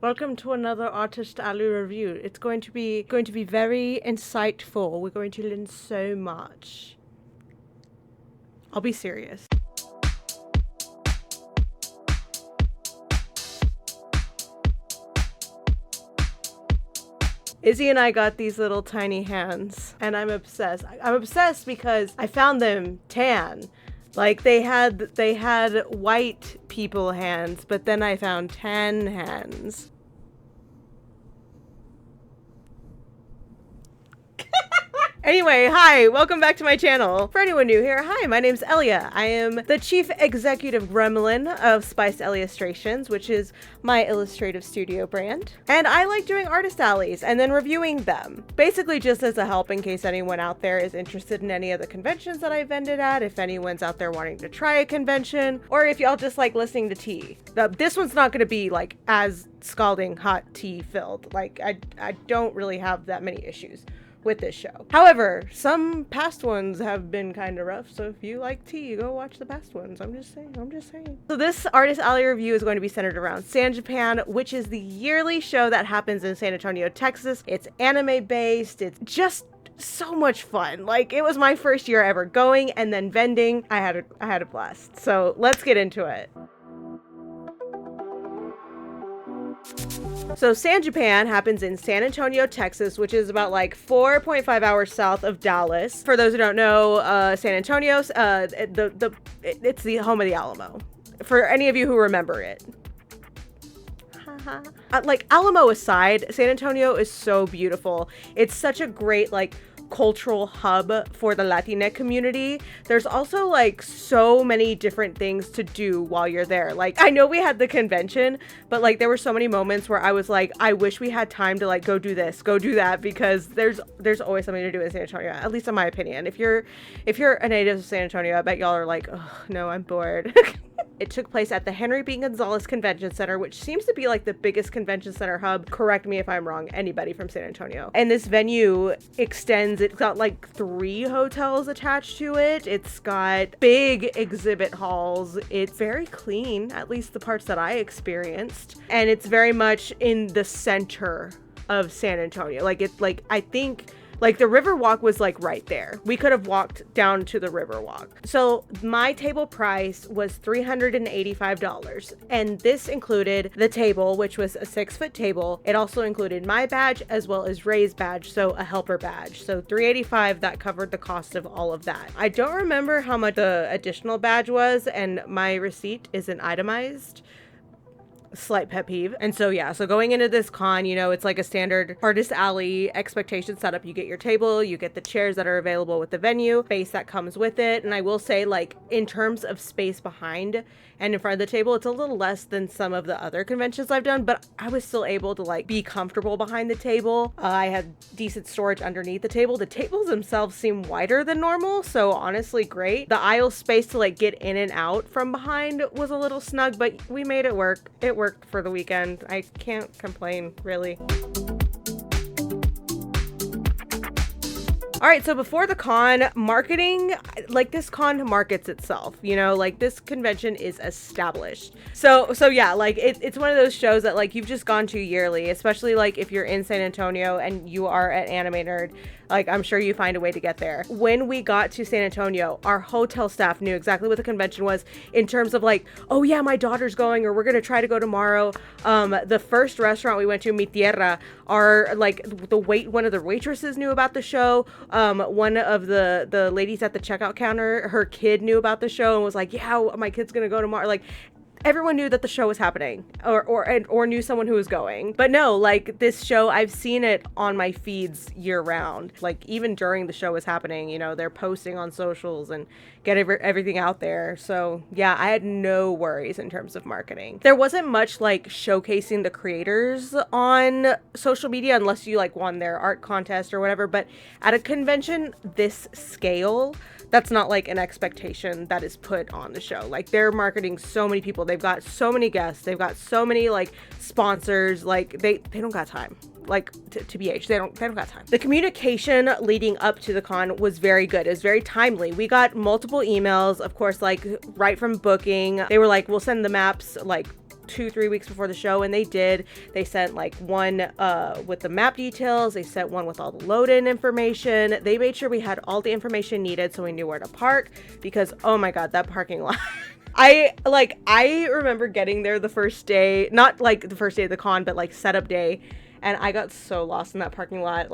Welcome to another Artist Alley review. It's going to be very insightful. We're going to learn so much. I'll be serious. Izzy and I got these little tiny hands, and I'm obsessed. I'm obsessed because I found them tan. Like they had white people hands, but then I found tan hands. Anyway, hi, welcome back to my channel. For anyone new here, hi, my name's Elia. I am the chief executive gremlin of Spiced Illustrations, which is my illustrative studio brand. And I like doing artist alleys and then reviewing them. Basically just as a help in case anyone out there is interested in any of the conventions that I vended at, if anyone's out there wanting to try a convention, or if y'all just like listening to tea. This one's not gonna be like as scalding hot tea filled. Like I don't really have that many issues with this show. However, some past ones have been kind of rough, so if you like tea, go watch the past ones. I'm just saying. So this Artist Alley review is going to be centered around San Japan, which is the yearly show that happens in San Antonio, Texas. It's anime based. It's just so much fun. Like, it was my first year ever going and then vending. I had a blast. So let's get into it. So San Japan happens in San Antonio, Texas, which is about like 4.5 hours south of Dallas. For those who don't know, San Antonio, it's the home of the Alamo. For any of you who remember it. Like, Alamo aside, San Antonio is so beautiful. It's such a great, like, cultural hub for the Latinx community. There's also like so many different things to do while you're there. Like, I know we had the convention, but like there were so many moments where I was like, I wish we had time to like go do this, go do that, because there's always something to do in San Antonio, at least in my opinion. If you're a native of San Antonio, I bet y'all are like, oh no, I'm bored. It took place at the Henry B. Gonzalez Convention Center, which seems to be like the biggest convention center hub. Correct me if I'm wrong, anybody from San Antonio. And this venue extends, it's got like 3 hotels attached to it. It's got big exhibit halls. It's very clean, at least the parts that I experienced. And it's very much in the center of San Antonio. Like, it's like, I think, like, the Riverwalk was like right there. We could have walked down to the Riverwalk. So my table price was $385. And this included the table, which was a 6-foot table. It also included my badge as well as Ray's badge, so a helper badge. So $385, that covered the cost of all of that. I don't remember how much the additional badge was, and my receipt isn't itemized. Slight pet peeve. And so yeah, so going into this con, you know, it's like a standard Artist Alley expectation setup. You get your table, you get the chairs that are available with the venue, space that comes with it. And I will say, like, in terms of space behind and in front of the table, it's a little less than some of the other conventions I've done, but I was still able to like be comfortable behind the table. I had decent storage underneath the table. The tables themselves seem wider than normal, so honestly great. The aisle space to like get in and out from behind was a little snug, but we made it work. It worked for the weekend. I can't complain, really. All right, so before the con, marketing, like, this con markets itself, you know, like, this convention is established. So yeah, like, it's one of those shows that like you've just gone to yearly, especially like if you're in San Antonio and you are at Anime Nerd. Like, I'm sure you find a way to get there. When we got to San Antonio, our hotel staff knew exactly what the convention was in terms of like, oh yeah, my daughter's going, or we're gonna try to go tomorrow. The first restaurant we went to, Mi Tierra, one of the waitresses knew about the show. One of the ladies at the checkout counter, her kid knew about the show and was like, yeah, my kid's gonna go tomorrow. Like, everyone knew that the show was happening, or knew someone who was going. But no, like, this show, I've seen it on my feeds year round. Like, even during the show was happening, you know, they're posting on socials and get everything out there. So yeah, I had no worries in terms of marketing. There wasn't much like showcasing the creators on social media unless you like won their art contest or whatever. But at a convention this scale, that's not like an expectation that is put on the show. Like, they're marketing so many people. They've got so many guests. They've got so many like sponsors. Like, they don't got time. Like, to BH, they don't got time. The communication leading up to the con was very good. It was very timely. We got multiple emails, of course, like right from booking. They were like, we'll send the maps like 2-3 weeks before the show, and they did. They sent like one with the map details. They sent one with all the load-in information. They made sure we had all the information needed so we knew where to park, because oh my god, that parking lot. I remember getting there the first day, not like the first day of the con, but like setup day, and I got so lost in that parking lot.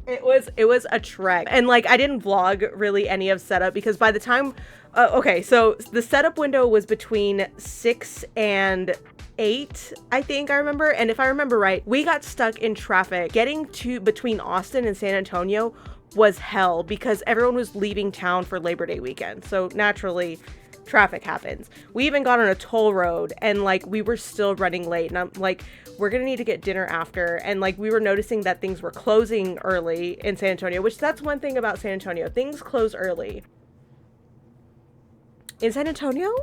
It was a trek. And like I didn't vlog really any of setup because by the time okay, so the setup window was between 6 and 8, I think I remember. And if I remember right, we got stuck in traffic. Getting to between Austin and San Antonio was hell because everyone was leaving town for Labor Day weekend. So naturally, traffic happens. We even got on a toll road and like we were still running late, and I'm like, we're gonna need to get dinner after. And like we were noticing that things were closing early in San Antonio, which that's one thing about San Antonio. Things close early. In San Antonio?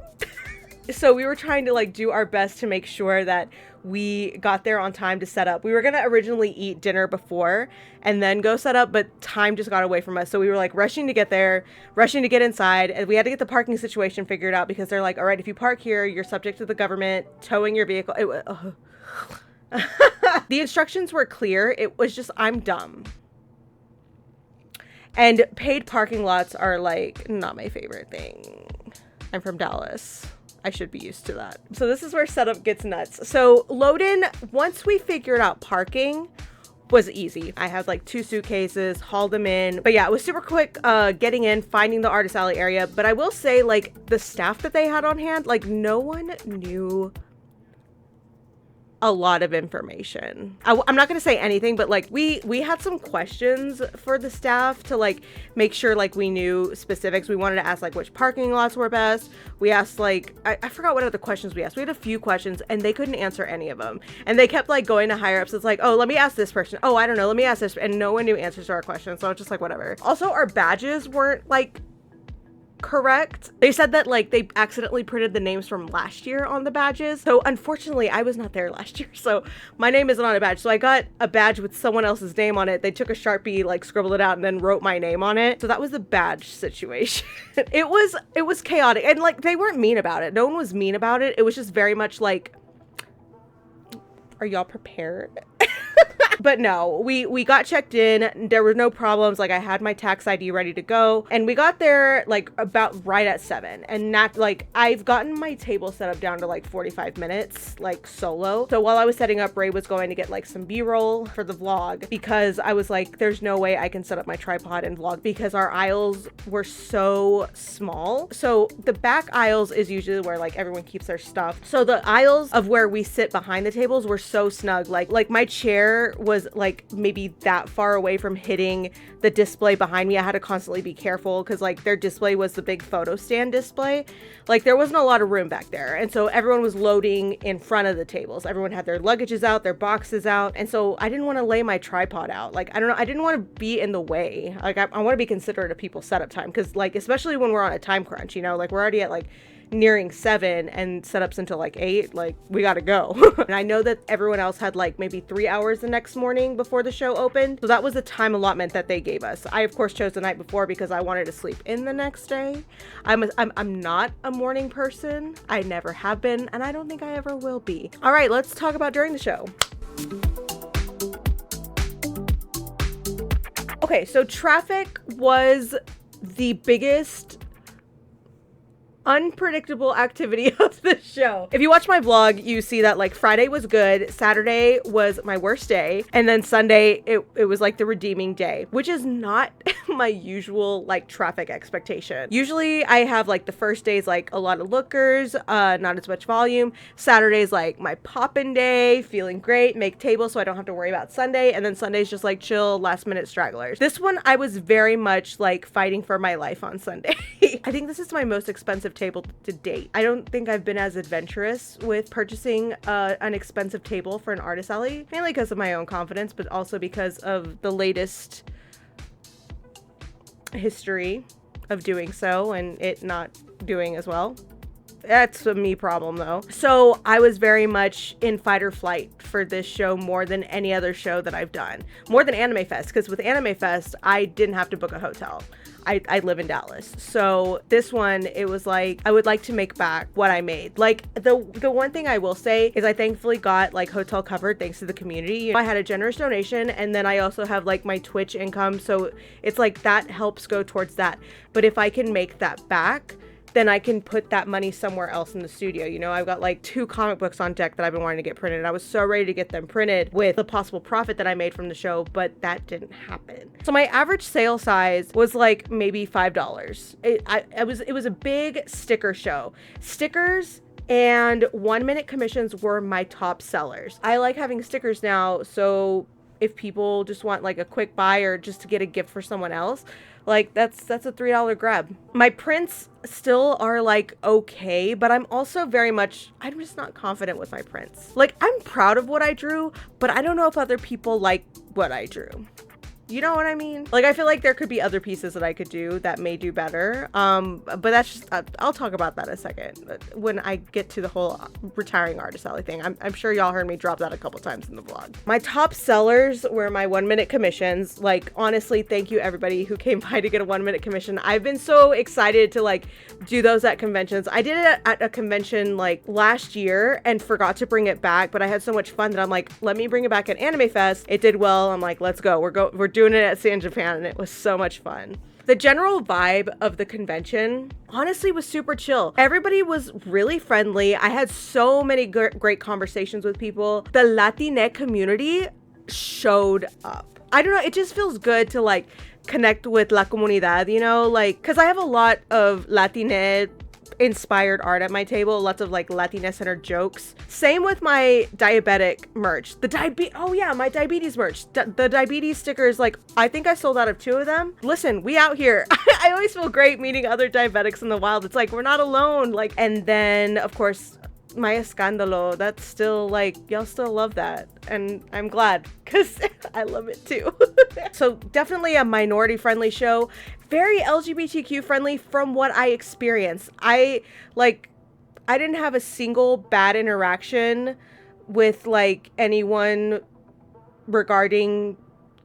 So we were trying to like do our best to make sure that we got there on time to set up. We were gonna originally eat dinner before and then go set up, but time just got away from us. So we were like rushing to get there, rushing to get inside, and we had to get the parking situation figured out because they're like, all right, if you park here, you're subject to the government towing your vehicle. The instructions were clear. It was just, I'm dumb. And paid parking lots are like not my favorite thing. I'm from Dallas. I should be used to that. So this is where setup gets nuts. So load-in, once we figured out parking, was easy. I had like 2 suitcases, hauled them in. But yeah, it was super quick getting in, finding the artist alley area. But I will say, like, the staff that they had on hand, like, no one knew a lot of information. I'm not gonna say anything, but like we had some questions for the staff to like make sure like we knew specifics. We wanted to ask like which parking lots were best. We asked like, I forgot what other questions we asked. We had a few questions and they couldn't answer any of them. And they kept like going to higher ups. It's like, oh, let me ask this person. Oh, I don't know. Let me ask this. And no one knew answers to our questions. So I was just like, whatever. Also, our badges weren't like correct. They said that like they accidentally printed the names from last year on the badges. So unfortunately I was not there last year, so my name isn't on a badge. So I got a badge with someone else's name on it. They took a Sharpie, like scribbled it out and then wrote my name on it. So that was the badge situation. It was chaotic, and like they weren't mean about it. No one was mean about it. It was just very much like, are y'all prepared? But no, we got checked in. There were no problems. Like I had my tax ID ready to go, and we got there like about right at 7. And not like I've gotten my table set up down to like 45 minutes, like solo. So while I was setting up, Ray was going to get like some B-roll for the vlog because I was like, there's no way I can set up my tripod and vlog because our aisles were so small. So the back aisles is usually where like everyone keeps their stuff. So the aisles of where we sit behind the tables were so snug. Like my chair was like maybe that far away from hitting the display behind me. I had to constantly be careful because like their display was the big photo stand display. Like there wasn't a lot of room back there, and so everyone was loading in front of the tables. Everyone had their luggages out, their boxes out, and so I didn't want to lay my tripod out. Like I don't know, I didn't want to be in the way. Like I want to be considerate of people's setup time, because like especially when we're on a time crunch, you know, like we're already at like nearing 7 and setups until like 8, like we gotta go. And I know that everyone else had like maybe 3 hours the next morning before the show opened, so that was the time allotment that they gave us. I of course chose the night before because I wanted to sleep in the next day. I'm not a morning person. I never have been, and I don't think I ever will be. All right, let's talk about during the show. Okay, so traffic was the biggest unpredictable activity of the show. If you watch my vlog, you see that like Friday was good, Saturday was my worst day, and then Sunday it was like the redeeming day, which is not my usual like traffic expectation. Usually I have like the first day's like a lot of lookers, not as much volume. Saturday's like my poppin' day, feeling great, make tables so I don't have to worry about Sunday, and then Sunday's just like chill, last minute stragglers. This one I was very much like fighting for my life on Sunday. I think this is my most expensive table to date. I don't think I've been as adventurous with purchasing an expensive table for an artist alley, mainly because of my own confidence, but also because of the latest history of doing so and it not doing as well. That's a me problem though. So I was very much in fight or flight for this show more than any other show that I've done. More than Anime Fest, because with Anime Fest, I didn't have to book a hotel. I live in Dallas. So this one, it was like, I would like to make back what I made. Like the one thing I will say is I thankfully got like hotel covered thanks to the community. I had a generous donation, and then I also have like my Twitch income. So it's like that helps go towards that. But if I can make that back, then I can put that money somewhere else in the studio. You know, I've got like 2 comic books on deck that I've been wanting to get printed. I was so ready to get them printed with the possible profit that I made from the show, but that didn't happen. So my average sale size was like maybe $5. It was a big sticker show. Stickers and 1-minute commissions were my top sellers. I like having stickers now, so if people just want like a quick buy or just to get a gift for someone else, like that's a $3 grab. My prints still are like okay, but I'm also I'm just not confident with my prints. Like I'm proud of what I drew, but I don't know if other people like what I drew. You know what I mean? Like, I feel like there could be other pieces that I could do that may do better. But that's just, I'll talk about that in a second when I get to the whole retiring artist alley thing. I'm sure y'all heard me drop that a couple times in the vlog. My top sellers were my 1-minute commissions. Like, honestly, thank you everybody who came by to get a 1-minute commission. I've been so excited to like do those at conventions. I did it at a convention like last year and forgot to bring it back, but I had so much fun that I'm like, let me bring it back at Anime Fest. It did well. I'm like, let's go. We're doing it at San Japan, and it was so much fun. The general vibe of the convention honestly was super chill. Everybody was really friendly. I had so many great conversations with people. The Latinx community showed up. I don't know, it just feels good to like connect with la comunidad, you know, like, because I have a lot of Latinx inspired art at my table, lots of like Latina centered jokes. Same with my diabetic merch. My diabetes merch. The diabetes stickers, like I think I sold out of 2 of them. Listen, we out here. I always feel great meeting other diabetics in the wild. It's like we're not alone. Like, and then of course my escándalo, that's still like, y'all still love that, and I'm glad because I love it too. So definitely a minority friendly show, very LGBTQ friendly from what I experienced. I didn't have a single bad interaction with like anyone regarding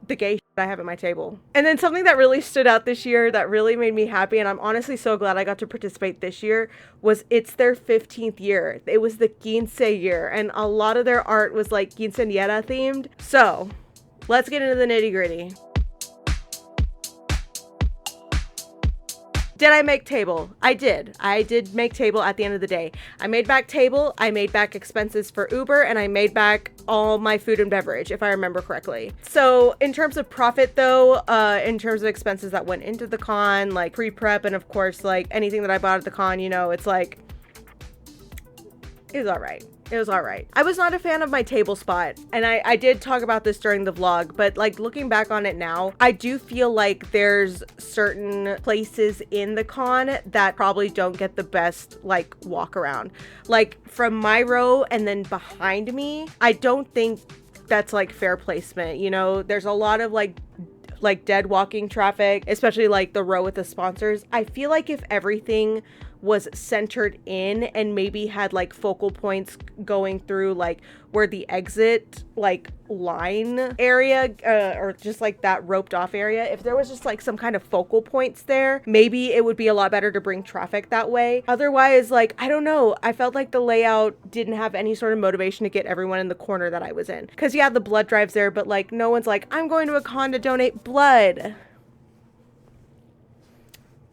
the gay shit I have at my table. And then something that really stood out this year that really made me happy, and I'm honestly so glad I got to participate this year, was it's their 15th year. It was the quince year, and a lot of their art was like quinceañera themed. So let's get into the nitty gritty. Did I make table? I did. I did make table at the end of the day. I made back table, I made back expenses for Uber, and I made back all my food and beverage, if I remember correctly. So in terms of profit though, in terms of expenses that went into the con, like pre-prep, and of course, like anything that I bought at the con, you know, it's like, it was all right. It was all right. I was not a fan of my table spot, and I did talk about this during the vlog, but like looking back on it now, I do feel like there's certain places in the con that probably don't get the best like walk around. Like from my row and then behind me, I don't think that's like fair placement. You know, there's a lot of like dead walking traffic, especially like the row with the sponsors. I feel like if everything was centered in and maybe had like focal points going through like where the exit like line area or just like that roped off area, if there was just like some kind of focal points there, maybe it would be a lot better to bring traffic that way. Otherwise, like, I don't know, I felt like the layout didn't have any sort of motivation to get everyone in the corner that I was in. Because yeah, the blood drive's there, but like no one's like, I'm going to a con to donate blood.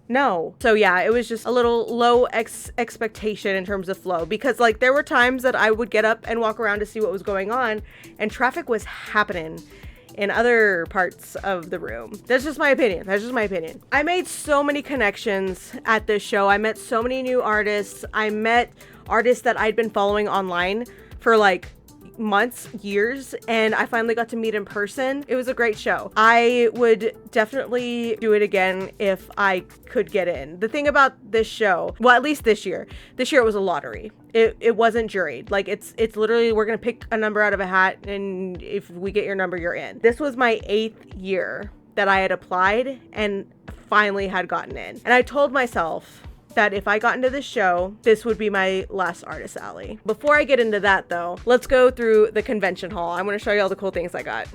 No. So yeah, it was just a little low expectation in terms of flow, because like there were times that I would get up and walk around to see what was going on, and traffic was happening in other parts of the room. That's just my opinion. I made so many connections at this show. I met so many new artists. I met artists that I'd been following online for like months, years, and I finally got to meet in person. It was a great show. I would definitely do it again if I could get in. The thing about this show, well, at least this year it was a lottery. It wasn't juried. Like it's literally, we're gonna pick a number out of a hat, and if we get your number, you're in. This was my 8th year that I had applied and finally had gotten in. And I told myself, that if I got into this show, this would be my last artist alley. Before I get into that though, let's go through the convention hall. I'm gonna show you all the cool things I got.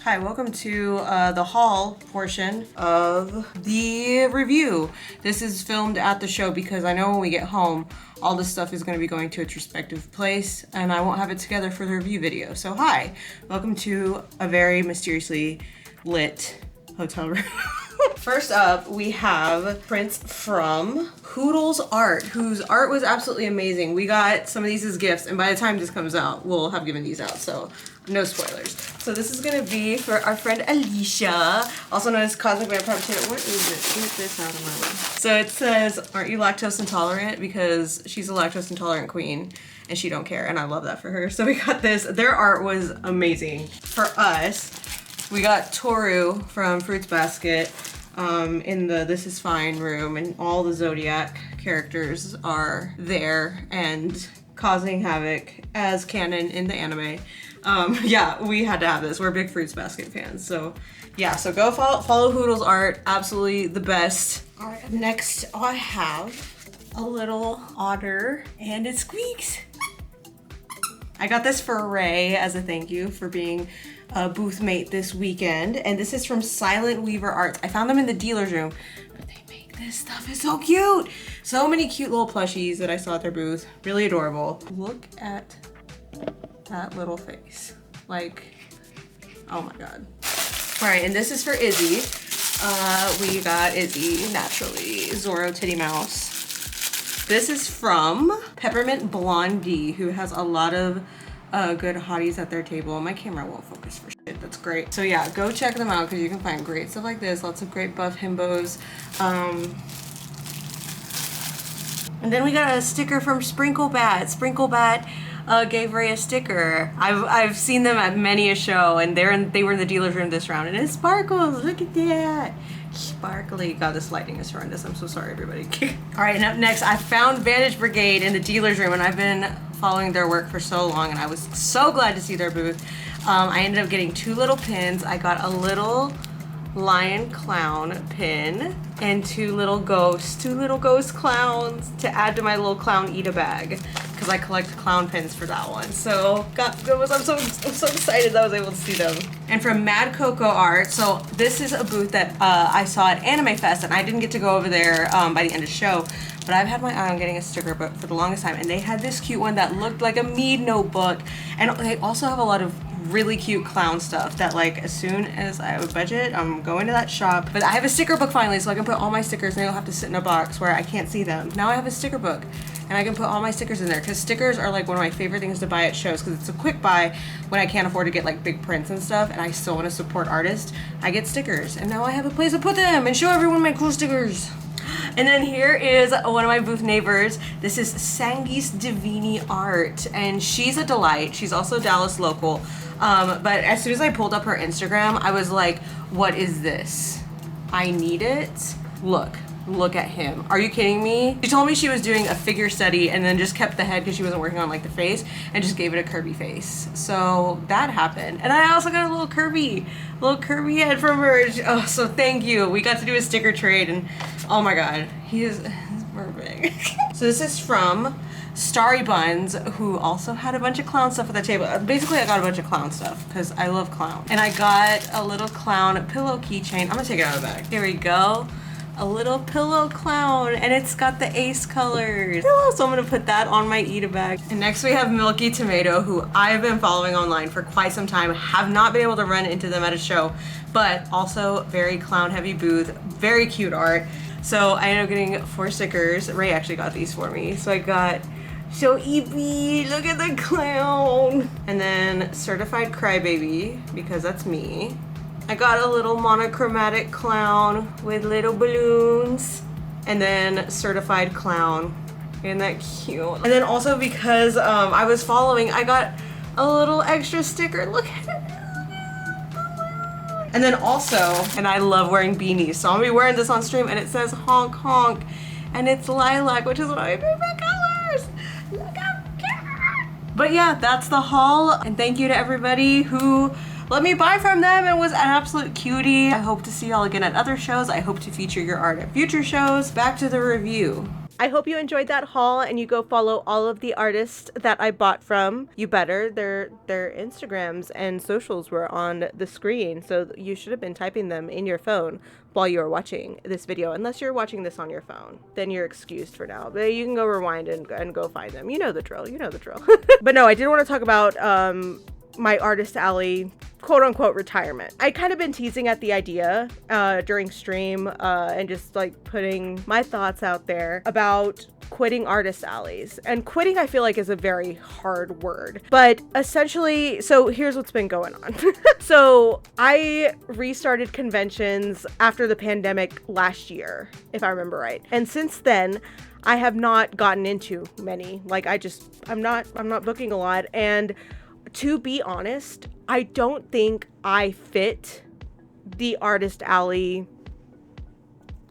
Hi, welcome to the haul portion of the review. This is filmed at the show because I know when we get home, all this stuff is going to be going to its respective place and I won't have it together for the review video. So hi, welcome to a very mysteriously lit hotel room. First up, we have prints from Hoodles Art, whose art was absolutely amazing. We got some of these as gifts, and by the time this comes out, we'll have given these out, so no spoilers. So this is gonna be for our friend Alicia, also known as Cosmic Vampire Potato. What is it? Get this out of my way. So it says, aren't you lactose intolerant? Because she's a lactose intolerant queen, and she don't care, and I love that for her. So we got this. Their art was amazing. For us, we got Toru from Fruits Basket in the This Is Fine room, and all the Zodiac characters are there and causing havoc as canon in the anime. Yeah, we had to have this. We're big Fruits Basket fans. So yeah, so go follow Hoodles Art. Absolutely the best. All right, next I have a little otter and it squeaks. I got this for Ray as a thank you for being a booth mate this weekend. And this is from Silent Weaver Arts. I found them in the dealer's room, but they make this stuff. It's so cute. So many cute little plushies that I saw at their booth. Really adorable. Look at that little face. Like, oh my God. All right, and this is for Izzy. We got Izzy, naturally, Zorro Titty Mouse. This is from Peppermint Blondie, who has a lot of good hotties at their table. My camera won't focus for shit. That's great. So yeah, go check them out because you can find great stuff like this. Lots of great buff himbos. And then we got a sticker from Sprinklebat. Sprinklebat gave Ray a sticker. I've seen them at many a show, and they were in the dealer's room this round, and it sparkles. Look at that. Sparkly. God, this lighting is horrendous. I'm so sorry, everybody. All right, and up next, I found Vantage Brigade in the dealer's room, and I've been following their work for so long, and I was so glad to see their booth. I ended up getting two little pins. I got a little lion clown pin and two little ghost clowns to add to my little clown eat a bag because I collect clown pins for that one. So I'm so excited that I was able to see them. And from Mad Coco Art, so this is a booth that I saw at Anime Fest, and I didn't get to go over there by the end of the show, but I've had my eye on getting a sticker book for the longest time, and they had this cute one that looked like a Mead notebook, and they also have a lot of really cute clown stuff that, like, as soon as I have a budget, I'm going to that shop. But I have a sticker book finally, so I can put all my stickers, and they don't have to sit in a box where I can't see them. Now I have a sticker book, and I can put all my stickers in there, because stickers are like one of my favorite things to buy at shows, because it's a quick buy when I can't afford to get like big prints and stuff, and I still want to support artists. I get stickers, and now I have a place to put them and show everyone my cool stickers. And then here is one of my booth neighbors. This is Sangis Divini Art, and she's a delight. She's also Dallas local. But as soon as I pulled up her Instagram, I was like, what is this? I need it. Look at him. Are you kidding me? She told me she was doing a figure study and then just kept the head because she wasn't working on like the face and just gave it a Kirby face. So that happened. And I also got a little Kirby head from her. Oh, so thank you. We got to do a sticker trade, and oh my God, he's perfect. So this is from Starry Buns, who also had a bunch of clown stuff at the table. Basically, I got a bunch of clown stuff because I love clown. And I got a little clown pillow keychain. I'm gonna take it out of the bag. Here we go. A little pillow clown, and it's got the ace colors. So I'm gonna put that on my eat-a-bag. And next we have Milky Tomato, who I've been following online for quite some time. Have not been able to run into them at a show, but also very clown heavy booth, very cute art. So I ended up getting 4 stickers. Ray actually got these for me. So I got So Evie, look at the clown. And then Certified Crybaby, because that's me. I got a little monochromatic clown with little balloons. And then Certified Clown. Isn't that cute? And then also because I was following, I got a little extra sticker. Look at it. And then also, and I love wearing beanies, so I'm gonna be wearing this on stream, and it says honk honk, and it's lilac, which is one of my favorite colors. Look how cute. But yeah, that's the haul, and thank you to everybody who let me buy from them. It was an absolute cutie. I hope to see y'all again at other shows. I hope to feature your art at future shows. Back to the review. I hope you enjoyed that haul and you go follow all of the artists that I bought from. You better. Their Instagrams and socials were on the screen, so you should have been typing them in your phone while you were watching this video. Unless you're watching this on your phone, then you're excused for now. But you can go rewind and go find them. You know the drill. You know the drill. But no, I did want to talk about my Artist Alley quote-unquote retirement. I kind of been teasing at the idea during stream and just like putting my thoughts out there about quitting artist alleys. And quitting, I feel like, is a very hard word, but essentially, so here's what's been going on. So I restarted conventions after the pandemic last year, if I remember right, and since then I have not gotten into many. Like I'm not booking a lot, and to be honest, I don't think I fit the Artist Alley,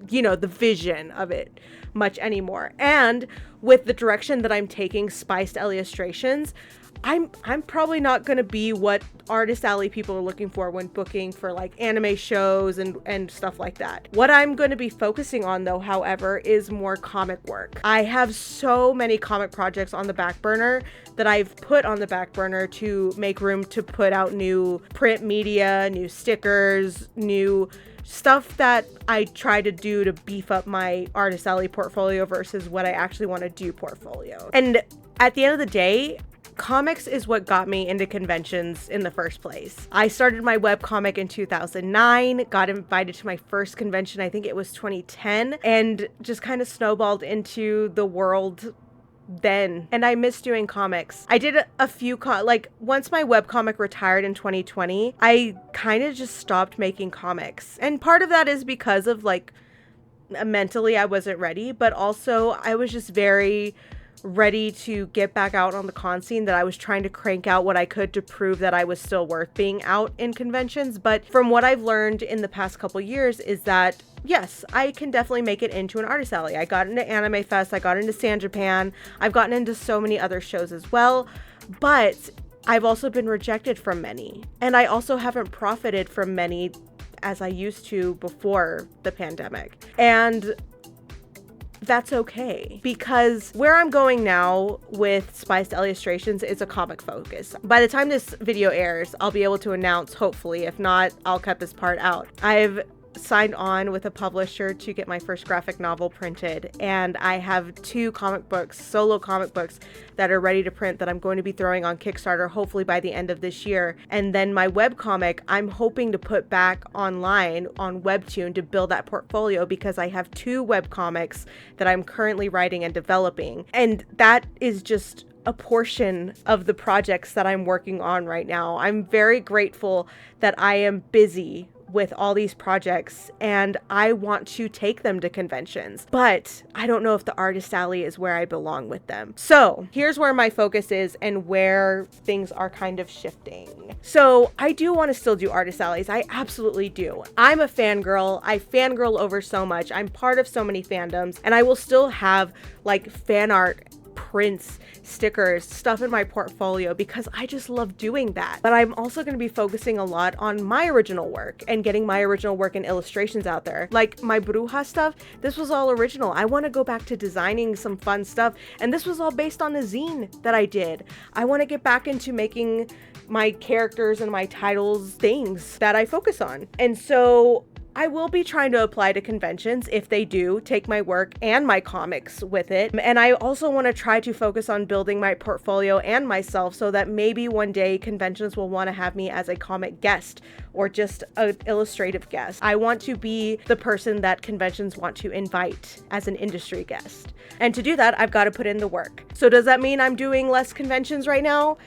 you know, the vision of it much anymore. And with the direction that I'm taking Spiced Illustrations, I'm probably not going to be what Artist Alley people are looking for when booking for like anime shows and stuff like that. What I'm going to be focusing on though, however, is more comic work. I have so many comic projects on the back burner that I've put on the back burner to make room to put out new print media, new stickers, new stuff that I try to do to beef up my Artist Alley portfolio versus what I actually want to do portfolio. And at the end of the day, comics is what got me into conventions in the first place. I started my webcomic in 2009, got invited to my first convention, I think it was 2010, and just kind of snowballed into the world then. And I miss doing comics. I did a few, once my webcomic retired in 2020, I kind of just stopped making comics. And part of that is because of like, mentally I wasn't ready, but also I was just very ready to get back out on the con scene, that I was trying to crank out what I could to prove that I was still worth being out in conventions. But from what I've learned in the past couple years is that yes, I can definitely make it into an Artist Alley. I got into Anime Fest, I got into San Japan, I've gotten into so many other shows as well, but I've also been rejected from many, and I also haven't profited from many as I used to before the pandemic. And that's okay, because where I'm going now with Spiced Illustrations is a comic focus. By the time this video airs, I'll be able to announce, hopefully. If not, I'll cut this part out. I've signed on with a publisher to get my first graphic novel printed, and I have 2 comic books, solo comic books, that are ready to print that I'm going to be throwing on Kickstarter hopefully by the end of this year. And then my webcomic, I'm hoping to put back online on Webtoon to build that portfolio, because I have 2 webcomics that I'm currently writing and developing, and that is just a portion of the projects that I'm working on right now. I'm very grateful that I am busy with all these projects, and I want to take them to conventions, but I don't know if the Artist Alley is where I belong with them. So here's where my focus is and where things are kind of shifting. So I do want to still do Artist Alleys. I absolutely do. I'm a fangirl. I fangirl over so much. I'm part of so many fandoms, and I will still have like fan art, prints, stickers, stuff in my portfolio because I just love doing that. But I'm also going to be focusing a lot on my original work and getting my original work and illustrations out there. Like my Bruja stuff, this was all original. I want to go back to designing some fun stuff, and this was all based on a zine that I did. I want to get back into making my characters and my titles things that I focus on. And so I will be trying to apply to conventions if they do take my work and my comics with it. And I also want to try to focus on building my portfolio and myself so that maybe one day conventions will want to have me as a comic guest or just an illustrative guest. I want to be the person that conventions want to invite as an industry guest. And to do that, I've got to put in the work. So does that mean I'm doing less conventions right now?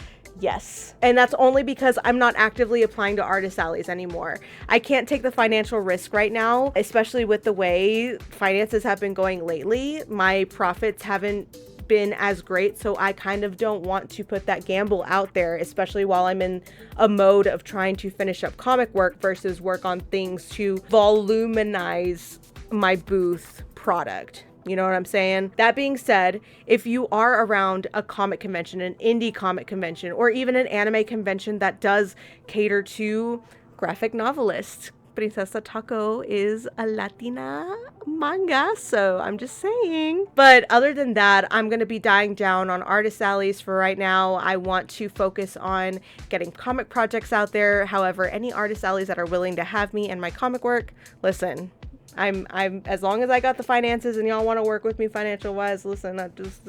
Yes. And that's only because I'm not actively applying to Artist Alleys anymore. I can't take the financial risk right now, especially with the way finances have been going lately. My profits haven't been as great, so I kind of don't want to put that gamble out there, especially while I'm in a mode of trying to finish up comic work versus work on things to voluminize my booth product. You know what I'm saying? That being said, if you are around a comic convention, an indie comic convention, or even an anime convention that does cater to graphic novelists, Princesa Taco is a Latina manga, so I'm just saying. But other than that, I'm going to be dying down on artist alleys for right now. I want to focus on getting comic projects out there. However, any artist alleys that are willing to have me and my comic work, listen, I'm as long as I got the finances and y'all want to work with me financial wise, listen, I just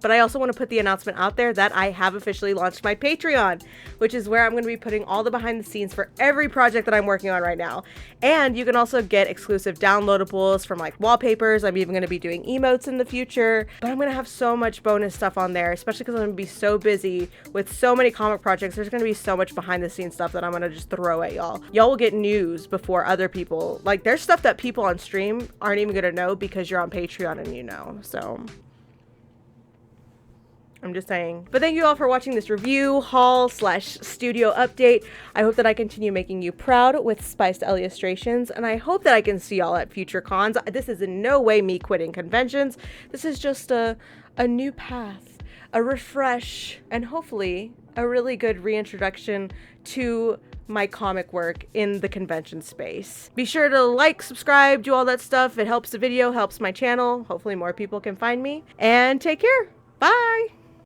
but I also want to put the announcement out there that I have officially launched my Patreon, which is where I'm going to be putting all the behind the scenes for every project that I'm working on right now. And you can also get exclusive downloadables from like wallpapers. I'm even going to be doing emotes in the future, but I'm going to have so much bonus stuff on there, especially because I'm going to be so busy with so many comic projects. There's going to be so much behind the scenes stuff that I'm going to just throw at y'all. Y'all will get news before other people. Like, there's stuff that people on stream aren't even going to know because you're on Patreon and you know. So I'm just saying. But thank you all for watching this review, haul / studio update. I hope that I continue making you proud with spiced illustrations, and I hope that I can see y'all at future cons. This is in no way me quitting conventions. This is just a new path, a refresh, and hopefully a really good reintroduction to my comic work in the convention space. Be sure to like, subscribe, do all that stuff. It helps the video, helps my channel. Hopefully more people can find me. And take care. Bye!